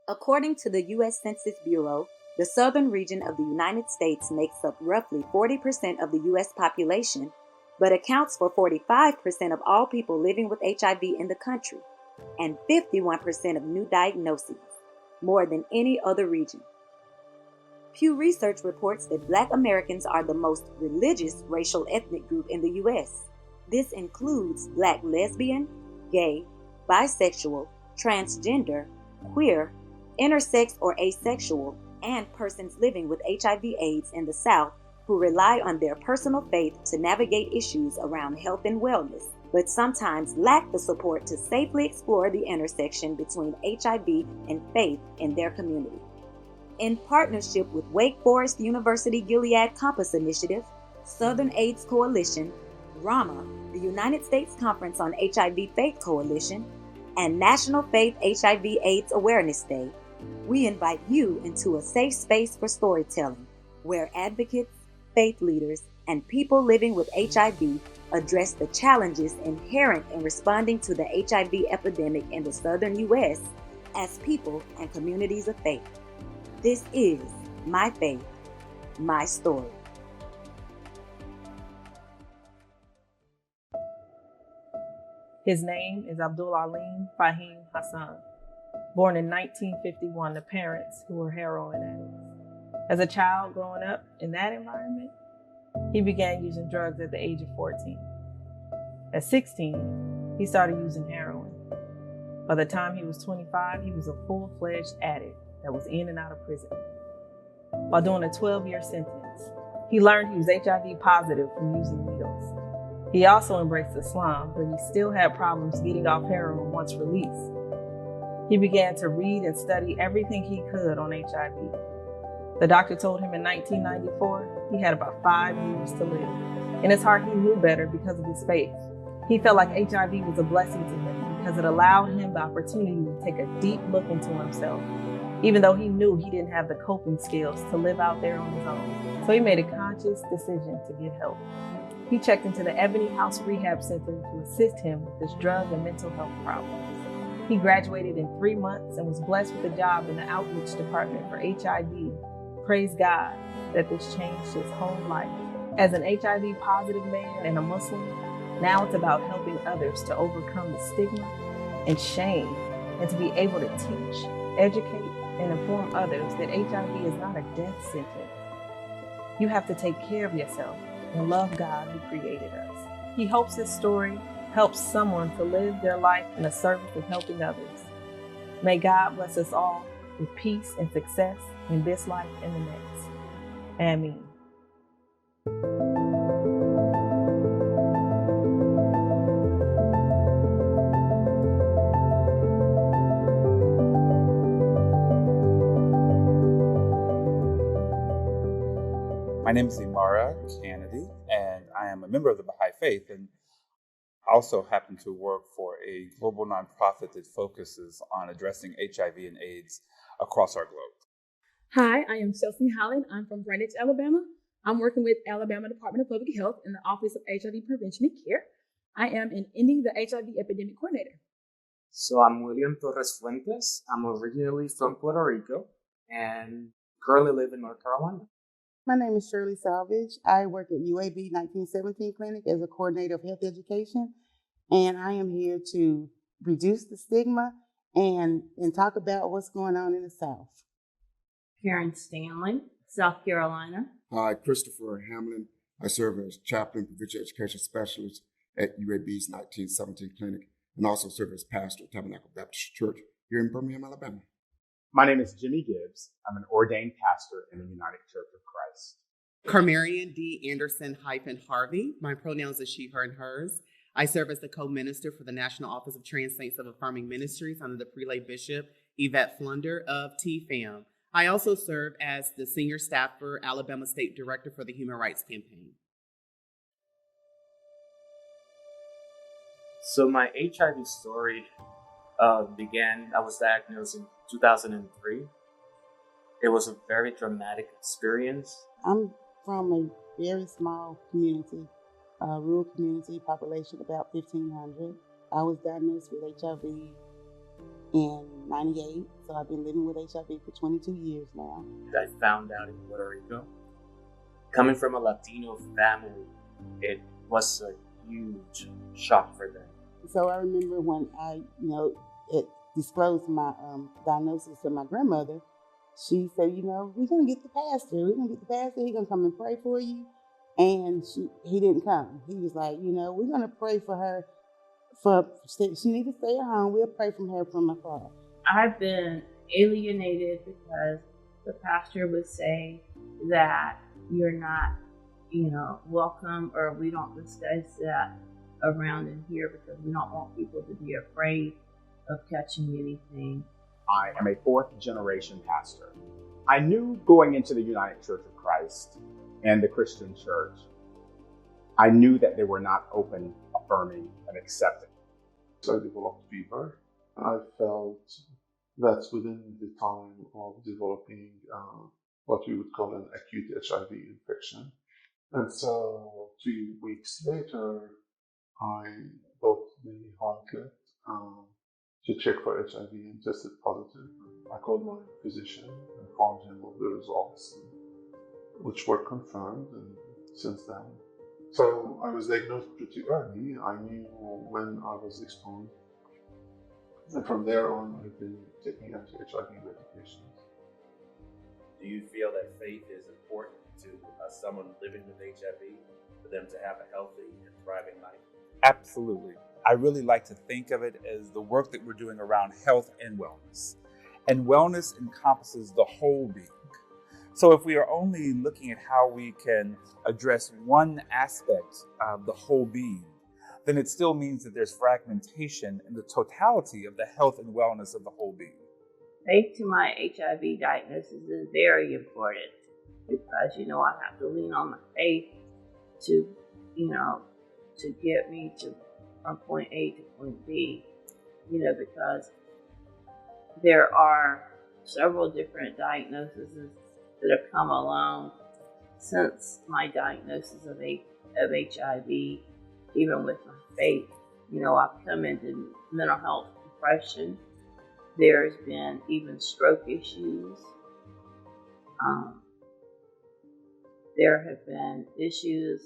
According to the U.S. Census Bureau, the southern region of the United States makes up roughly 40% of the U.S. population, but accounts for 45% of all people living with HIV in the country, and 51% of new diagnoses, more than any other region. Pew Research reports that Black Americans are the most religious racial ethnic group in the U.S. This includes Black lesbian, gay, bisexual, transgender, queer, intersex or asexual, and persons living with HIV/AIDS in the South who rely on their personal faith to navigate issues around health and wellness, but sometimes lack the support to safely explore the intersection between HIV and faith in their community. In partnership with Wake Forest University Gilead Campus Initiative, Southern AIDS Coalition, RAHMA, the United States Conference on HIV Faith Coalition, and National Faith HIV/AIDS Awareness Day, we invite you into a safe space for storytelling, where advocates, faith leaders, and people living with HIV address the challenges inherent in responding to the HIV epidemic in the Southern U.S. as people and communities of faith. This is My Faith, My Story. His name is Abdul Alim Fahim Hassan, born in 1951 to parents who were heroin addicts. As a child growing up in that environment, he began using drugs at the age of 14. At 16, he started using heroin. By the time he was 25, he was a full-fledged addict that was in and out of prison. While doing a 12-year sentence, he learned he was HIV positive from using needles. He also embraced Islam, but he still had problems getting off heroin once released. He began to read and study everything he could on HIV. The doctor told him in 1994 he had about 5 years to live. In his heart, he knew better because of his faith. He felt like HIV was a blessing to him because it allowed him the opportunity to take a deep look into himself, even though he knew he didn't have the coping skills to live out there on his own. So he made a conscious decision to get help. He checked into the Ebony House Rehab Center to assist him with his drug and mental health problems. He graduated in 3 months and was blessed with a job in the outreach department for HIV. Praise God that this changed his whole life. As an HIV positive man and a Muslim, now it's about helping others to overcome the stigma and shame and to be able to teach, educate, and inform others that HIV is not a death sentence. You have to take care of yourself and love God who created us. He hopes his story helps someone to live their life in the service of helping others. May God bless us all with peace and success in this life and the next. Amen. My name is Imara Kennedy, and I am a member of the Baha'i Faith, and also happen to work for a global nonprofit that focuses on addressing HIV and AIDS across our globe. Hi, I am Chelsea Holland. I'm from Greenwich, Alabama. I'm working with Alabama Department of Public Health in the Office of HIV Prevention and Care. I am an Ending the HIV Epidemic Coordinator. So I'm William Torres Fuentes. I'm originally from Puerto Rico and currently live in North Carolina. My name is Shirley Salvage. I work at UAB 1917 Clinic as a coordinator of health education, and I am here to reduce the stigma and talk about what's going on in the South. Karen Stanley, South Carolina. Hi, Christopher Hamlin. I serve as chaplain provincial education specialist at UAB's 1917 Clinic and also serve as pastor at Tabernacle Baptist Church here in Birmingham, Alabama. My name is Jimmy Gibbs. I'm an ordained pastor in the United Church of Christ. Carmarian D. Anderson-Harvey. My pronouns are she, her, and hers. I serve as the co-minister for the National Office of Trans Saints of Affirming Ministries under the Prelate Bishop Yvette Flunder of TFAM. I also serve as the senior staffer, Alabama State Director for the Human Rights Campaign. So my HIV story began, I was diagnosed in 2003. It was a very dramatic experience. I'm from a very small community, rural community, population about 1,500. I was diagnosed with HIV in 98. So I've been living with HIV for 22 years now. I found out in Puerto Rico. Coming from a Latino family, it was a huge shock for them. So I remember when I, disclosed my diagnosis to my grandmother, she said, we're going to get the pastor. We're going to get the pastor. He's going to come and pray for you. And he didn't come. He was like, we're going to pray for her. She needs to stay at home. We'll pray from her from afar. I've been alienated because the pastor would say that you're not, welcome, or we don't discuss that around in here because we don't want people to be afraid of catching anything. I am a fourth generation pastor. I knew going into the United Church of Christ and the Christian church, I knew that they were not open, affirming, and accepting. So I developed fever. I felt that within the time of developing what we would call an acute HIV infection. And so 2 weeks later, I bought the home kit to check for HIV and tested positive. I called my physician, informed him of the results, which were confirmed, and since then. So I was diagnosed pretty early. I knew when I was exposed. And from there on, I've been taking anti-HIV medications. Do you feel that faith is important to someone living with HIV, for them to have a healthy and thriving life? Absolutely. I really like to think of it as the work that we're doing around health and wellness. And wellness encompasses the whole being. So if we are only looking at how we can address one aspect of the whole being, then it still means that there's fragmentation in the totality of the health and wellness of the whole being. Faith to my HIV diagnosis is very important because, I have to lean on my faith to, to get me from point A to point B, because there are several different diagnoses that have come along since my diagnosis of HIV, even with my faith. I've come into mental health depression. There's been even stroke issues. There have been issues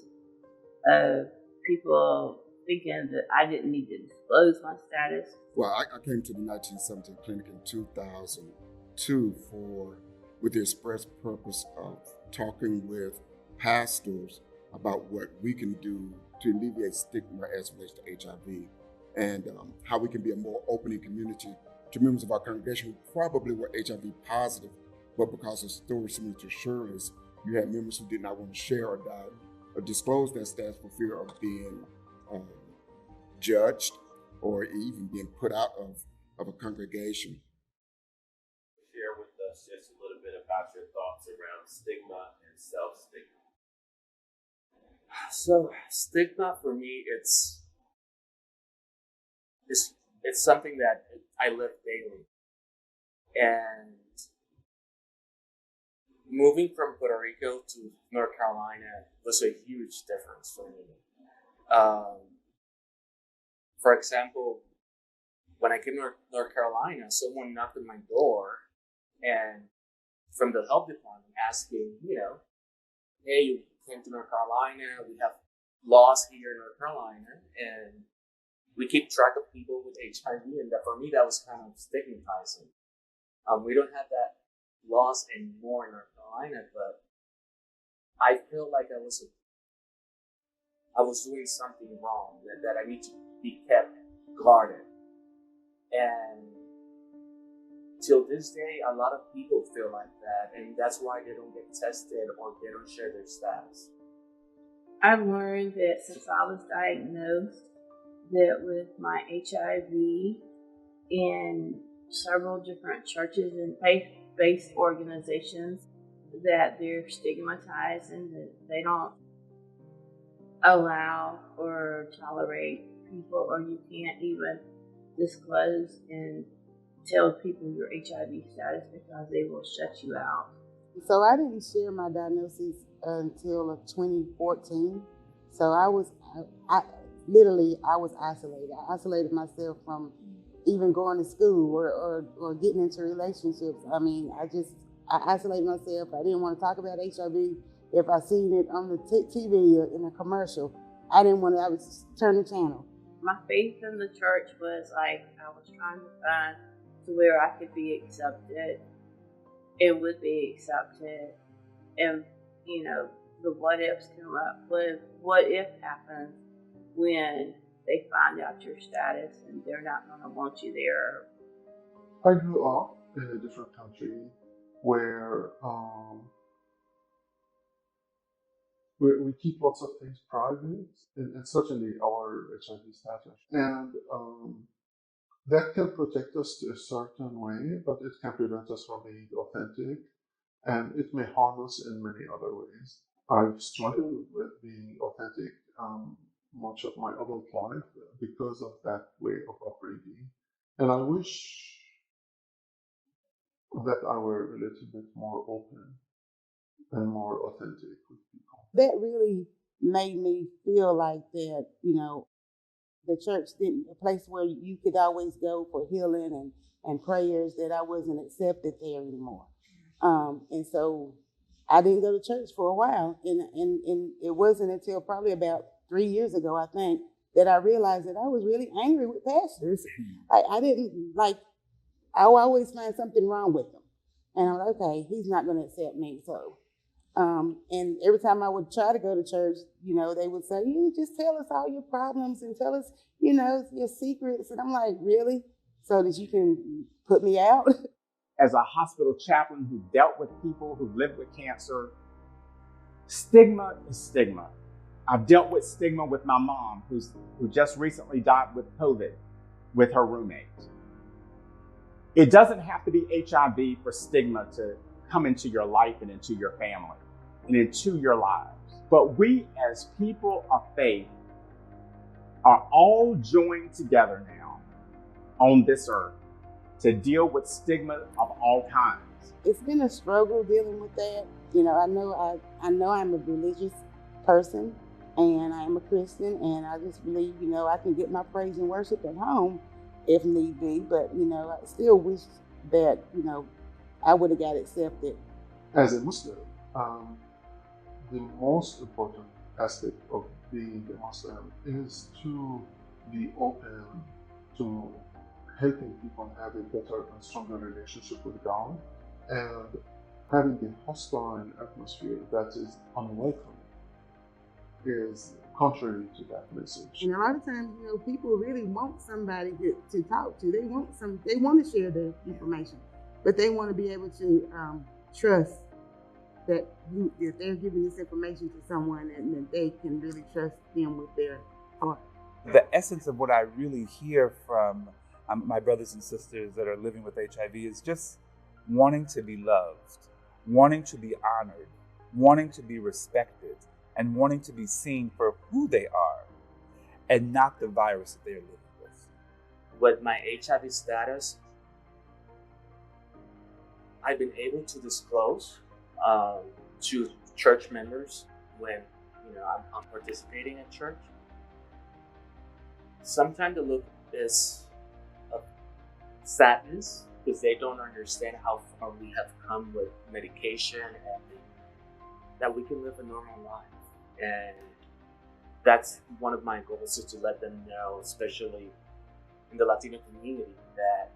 of people thinking that I didn't need to disclose my status. Well, I came to the 1917 clinic in 2002 with the express purpose of talking with pastors about what we can do to alleviate stigma as it relates to HIV, and how we can be a more opening community to members of our congregation who probably were HIV positive, but because of stories similar to Shirley's, you had members who did not want to share or disclose their status for fear of being judged or even being put out of a congregation. Share with us just a little bit about your thoughts around stigma and self-stigma. So stigma for me, it's something that I live daily. And moving from Puerto Rico to North Carolina was a huge difference for me. For example, when I came to North Carolina, someone knocked on my door and from the health department asking, hey, you came to North Carolina, we have laws here in North Carolina, and we keep track of people with HIV, and that for me, that was kind of stigmatizing. We don't have that laws anymore in North Carolina, but I feel like I was doing something wrong, that I need to be kept guarded. And till this day, a lot of people feel like that, and that's why they don't get tested or they don't share their status. I've learned that since I was diagnosed, that with my HIV in several different churches and faith-based organizations, that they're stigmatized and that they don't allow or tolerate people, or you can't even disclose and tell people your HIV status because they will shut you out. So I didn't share my diagnosis until 2014. So I was isolated. I isolated myself from even going to school or getting into relationships. I mean, I isolate myself. I didn't want to talk about HIV. If I seen it on the TV or in a commercial, I would turn the channel. My faith in the church was like, I was trying to find to where I could be accepted and would be accepted. And, you know, the what ifs come up. What if happens when they find out your status and they're not going to want you there? I grew up in a different country where we keep lots of things private, and certainly our HIV status. And that can protect us to a certain way, but it can prevent us from being authentic, and it may harm us in many other ways. I've struggled with being authentic much of my adult life because of that way of operating. And I wish that I were a little bit more open and more authentic with people. That really made me feel like that, you know, the church didn't, a place where you could always go for healing and prayers, that I wasn't accepted there anymore. And so I didn't go to church for a while. And it wasn't until probably about 3 years ago, I think, that I realized that I was really angry with pastors. I didn't like, I always find something wrong with them. And I'm like, okay, he's not going to accept me. So, and every time I would try to go to church, you know, they would say, you just tell us all your problems and tell us, you know, your secrets. And I'm like, really? So that you can put me out? As a hospital chaplain who dealt with people who lived with cancer, stigma is stigma. I've dealt with stigma with my mom, who just recently died with COVID with her roommate. It doesn't have to be HIV for stigma to come into your life and into your family and into your lives. But we as people of faith are all joined together now on this earth to deal with stigma of all kinds. It's been a struggle dealing with that. You know, I know I'm a religious person and I am a Christian, and I just believe, you know, I can get my praise and worship at home if need be, but, you know, I still wish that, you know, I would have got accepted. As a Muslim, the most important aspect of being a Muslim is to be open to helping people have a better and stronger relationship with God, and having a hostile atmosphere that is unwelcome is contrary to that message. And a lot of times, you know, people really want somebody to talk to. They want to share their information, but they want to be able to trust that if they're giving this information to someone, and that they can really trust them with their heart. The essence of what I really hear from my brothers and sisters that are living with HIV is just wanting to be loved, wanting to be honored, wanting to be respected, and wanting to be seen for who they are and not the virus that they're living with. With my HIV status, I've been able to disclose to church members when, you know, I'm participating in church. Sometimes the look is of sadness because they don't understand how far we have come with medication and that we can live a normal life. And that's one of my goals, is to let them know, especially in the Latino community, that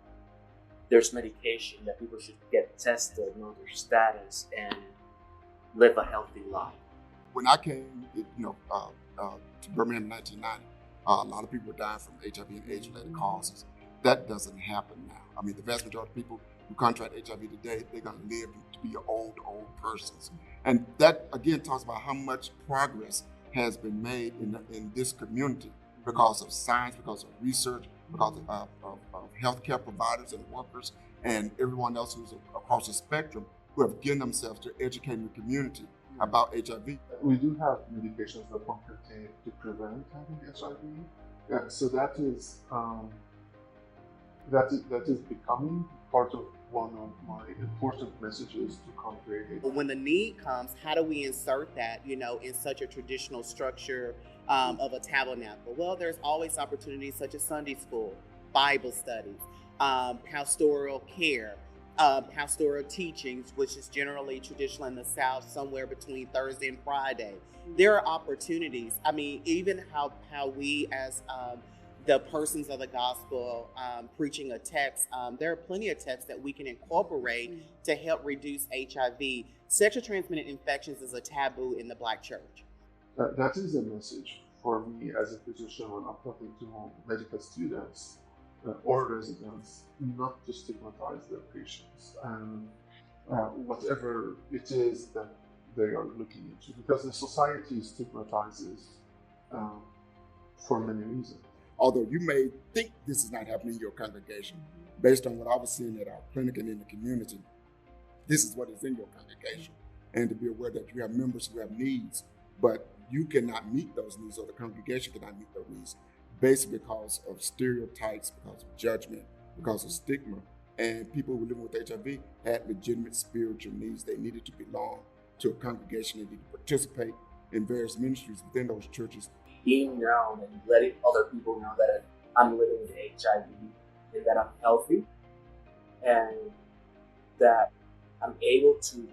there's medication, that people should get tested, know their status, and live a healthy life. When I came, to Birmingham in 1990, a lot of people were dying from HIV and AIDS-related causes. That doesn't happen now. I mean, the vast majority of people who contract HIV today, they're going to live to be old persons. And that, again, talks about how much progress has been made in this community because of science, because of research, because of healthcare providers and workers, and everyone else who's across the spectrum who have given themselves to educating the community about HIV. We do have medications that one can take to prevent having HIV. Yeah, so that is becoming part of one of my important messages to congregate. When the need comes, how do we insert that, you know, in such a traditional structure of a tabernacle? Well, there's always opportunities such as Sunday school, Bible studies, pastoral care, pastoral teachings, which is generally traditional in the South, somewhere between Thursday and Friday. There are opportunities. I mean, even how we as the persons of the gospel preaching a text, there are plenty of texts that we can incorporate to help reduce HIV. Sexual transmitted infections is a taboo in the Black church. That is a message for me as a physician when I'm talking to medical students or residents, not to stigmatize their patients and whatever it is that they are looking into, because the society stigmatizes for many reasons. Although you may think this is not happening in your congregation, based on what I was seeing at our clinic and in the community, this is what is in your congregation. And to be aware that you have members who have needs, but you cannot meet those needs, or the congregation cannot meet those needs, basically because of stereotypes, because of judgment, because of stigma. And people who live with HIV had legitimate spiritual needs. They needed to belong to a congregation. They needed to participate in various ministries within those churches. Being known and letting other people know that I'm living with HIV and that I'm healthy and that I'm able to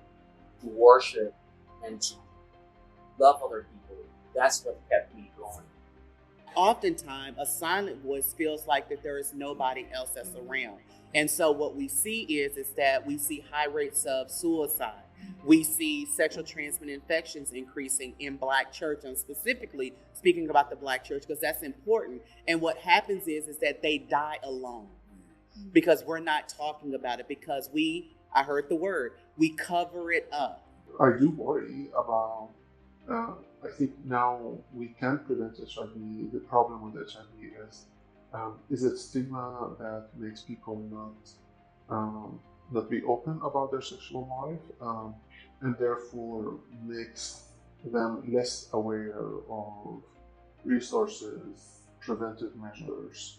worship and to love other people, that's what kept me going. Oftentimes, a silent voice feels like that there is nobody else that's around. And so what we see is that we see high rates of suicide. We see sexual transmitted infections increasing in Black church, and specifically speaking about the Black church, because that's important. And what happens is that they die alone because we're not talking about it, because I heard the word, we cover it up. I do worry about, I think now we can prevent HIV. The problem with HIV is it stigma that makes people not be open about their sexual life, and therefore makes them less aware of resources, preventive measures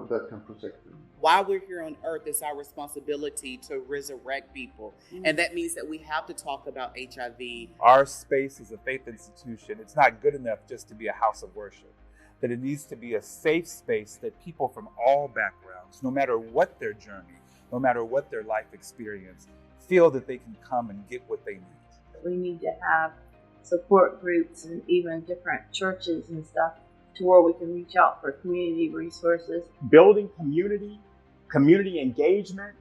that can protect them. While we're here on earth, it's our responsibility to resurrect people. And that means that we have to talk about HIV. Our space is a faith institution. It's not good enough just to be a house of worship. That it needs to be a safe space that people from all backgrounds, no matter what their journey, no matter what their life experience, feel that they can come and get what they need. We need to have support groups and even different churches and stuff to where we can reach out for community resources. Building community engagement,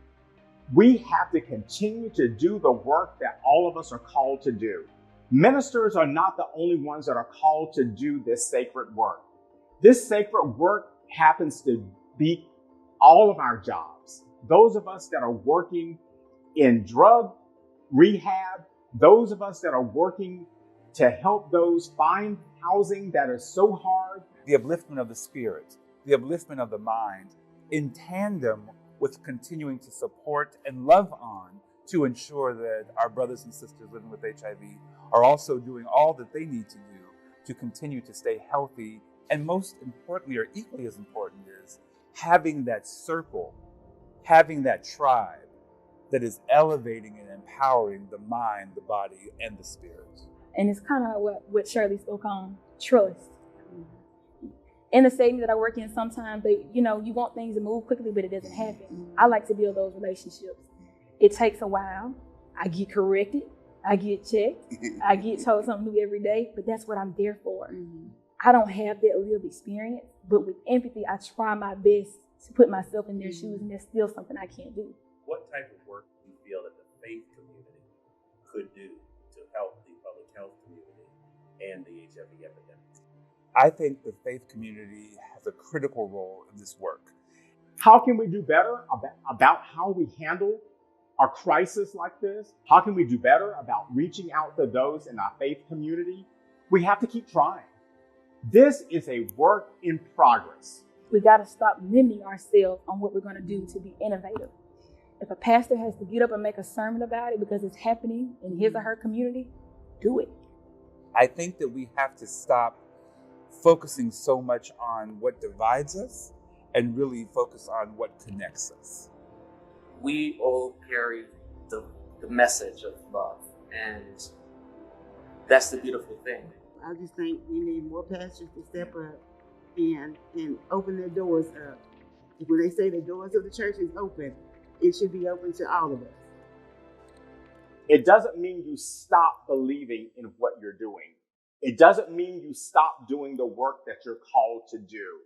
we have to continue to do the work that all of us are called to do. Ministers are not the only ones that are called to do this sacred work. This sacred work happens to be all of our jobs. Those of us that are working in drug rehab, those of us that are working to help those find housing that is so hard. The upliftment of the spirit, the upliftment of the mind, in tandem with continuing to support and love on to ensure that our brothers and sisters living with HIV are also doing all that they need to do to continue to stay healthy. And most importantly, or equally as important, is having that circle, having that tribe that is elevating and empowering the mind, the body, and the spirit. And it's kind of what Shirley spoke on, trust. In the setting that I work in, sometimes you want things to move quickly, but it doesn't happen. I like to build those relationships. It takes a while. I get corrected. I get checked. I get told something new every day, but that's what I'm there for. I don't have that lived experience, but with empathy, I try my best to put myself in their shoes, and that's still something I can't do. What type of work do you feel that the faith community could do to help the public health community and the HIV epidemic? I think the faith community has a critical role in this work. How can we do better about how we handle a crisis like this? How can we do better about reaching out to those in our faith community? We have to keep trying. This is a work in progress. We got to stop limiting ourselves on what we're going to do to be innovative. If a pastor has to get up and make a sermon about it because it's happening in his or her community, do it. I think that we have to stop focusing so much on what divides us and really focus on what connects us. We all carry the message of love, and that's the beautiful thing. I just think we need more pastors to step up and open their doors up when they say the doors of the church is open, it should be open to all of us. It doesn't mean you stop believing in what you're doing. It doesn't mean you stop doing the work that you're called to do.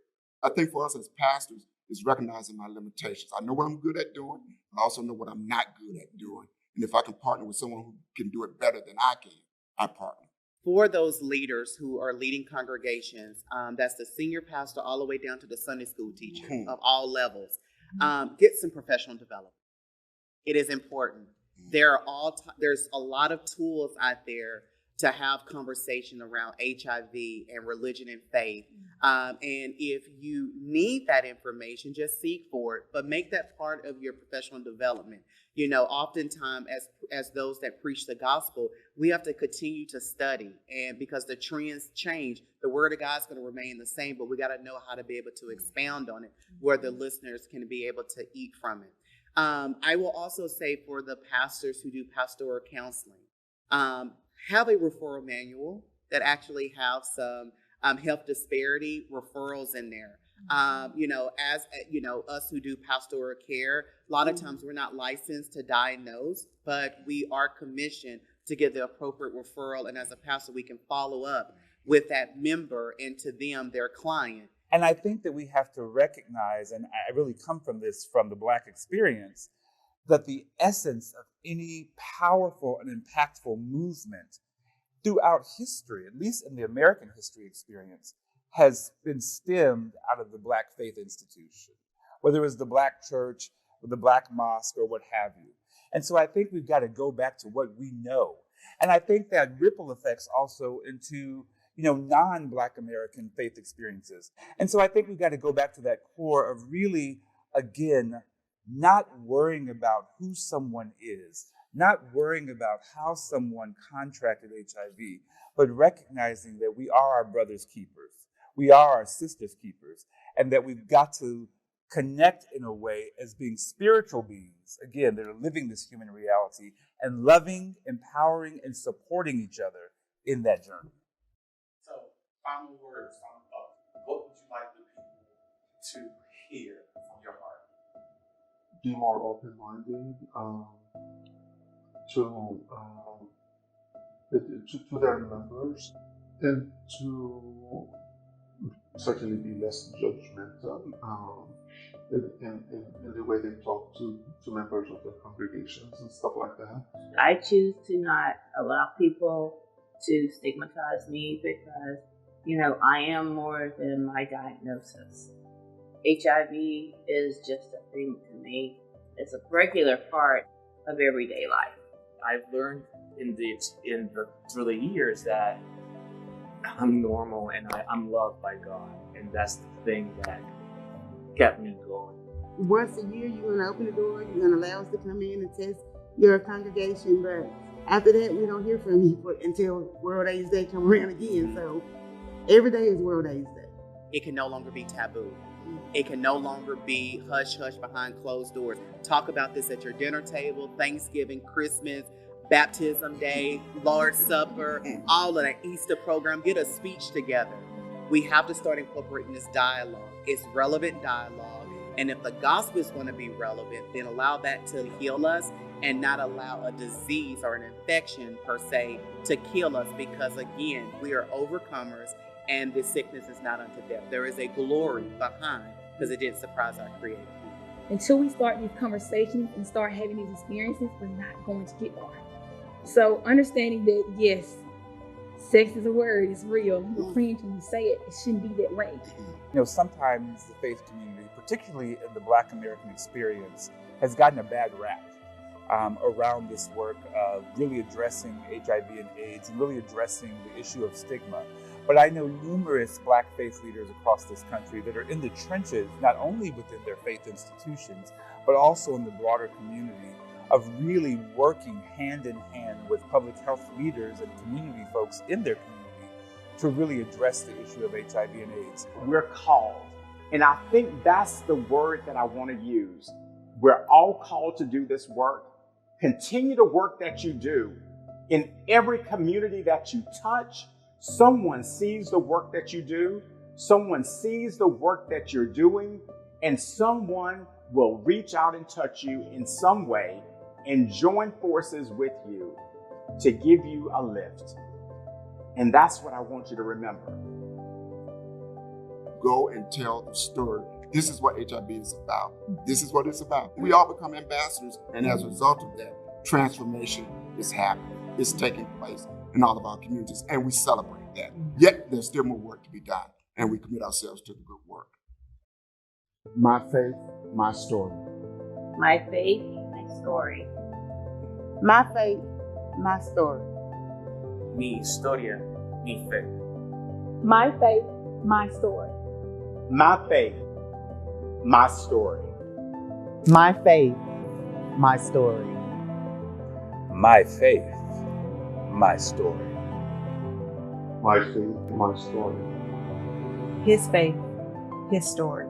I think for us as pastors, it's recognizing my limitations. I know what I'm good at doing. I also know what I'm not good at doing. And if I can partner with someone who can do it better than I can, I partner. For those leaders who are leading congregations, that's the senior pastor all the way down to the Sunday school teacher of all levels, get some professional development. It is important. There's a lot of tools out there to have conversation around HIV and religion and faith. And if you need that information, just seek for it, but make that part of your professional development. You know, oftentimes as those that preach the gospel, we have to continue to study, and because the trends change, the word of God is going to remain the same, but we got to know how to be able to expound on it where the listeners can be able to eat from it. I will also say for the pastors who do pastoral counseling, have a referral manual that actually have some health disparity referrals in there. You know, as you know, us who do pastoral care, a lot of times we're not licensed to diagnose, but we are commissioned to give the appropriate referral. And as a pastor, we can follow up with that member and to them, their client. And I think that we have to recognize, and I really come from this from the Black experience, that the essence of any powerful and impactful movement throughout history, at least in the American history experience, has been stemmed out of the Black faith institution, whether it was the Black church or the Black mosque or what have you. And so I think we've got to go back to what we know. And I think that ripple effects also into, you know, non-Black American faith experiences. And so I think we've got to go back to that core of really, again, not worrying about who someone is, not worrying about how someone contracted HIV, but recognizing that we are our brother's keepers. We are our sister's keepers, and that we've got to connect in a way as being spiritual beings, again, that are living this human reality and loving, empowering, and supporting each other in that journey. So, final words, final thoughts. What would you like the people to hear from your heart? Be more open-minded to their members, and to certainly be less judgmental in the way they talk to members of their congregations and stuff like that. I choose to not allow people to stigmatize me because, you know, I am more than my diagnosis. HIV is just a thing to me. It's a regular part of everyday life. I've learned through the years that I'm normal and I'm loved by God, and that's the thing that kept me going. Once a year, you're going to open the door, you're going to allow us to come in and test your congregation, but after that, we don't hear from you until World AIDS Day come around again. So every day is World AIDS Day. It can no longer be taboo. It can no longer be hush hush behind closed doors. Talk about this at your dinner table, Thanksgiving, Christmas, Baptism Day, Lord's Supper, all of that Easter program. Get a speech together. We have to start incorporating this dialogue. It's relevant dialogue. And if the gospel is going to be relevant, then allow that to heal us and not allow a disease or an infection per se to kill us, because again, we are overcomers and this sickness is not unto death. There is a glory behind, because it didn't surprise our Creator. Until we start these conversations and start having these experiences, we're not going to get far. So understanding that, yes, sex is a word, it's real. We're cringe when we say it. It shouldn't be that way. You know, sometimes the faith community, particularly in the Black American experience, has gotten a bad rap around this work of really addressing HIV and AIDS and really addressing the issue of stigma. But I know numerous Black faith leaders across this country that are in the trenches, not only within their faith institutions, but also in the broader community, of really working hand in hand with public health leaders and community folks in their community to really address the issue of HIV and AIDS. We're called. And I think that's the word that I want to use. We're all called to do this work. Continue the work that you do. In every community that you touch, someone sees the work that you do. Someone sees the work that you're doing. and someone will reach out and touch you in some way and join forces with you to give you a lift. And that's what I want you to remember. Go and tell the story. This is what HIV is about. This is what it's about. We all become ambassadors, and as a result of that, transformation is happening. It's taking place in all of our communities, and we celebrate that. Yet there's still more work to be done, and we commit ourselves to the good work. My faith, my story. My faith, my story. My faith, my story. Mi historia, mi fe. My faith, my story. My faith, my story. My faith, my story. My faith, my story. My faith, my story. His faith, his story.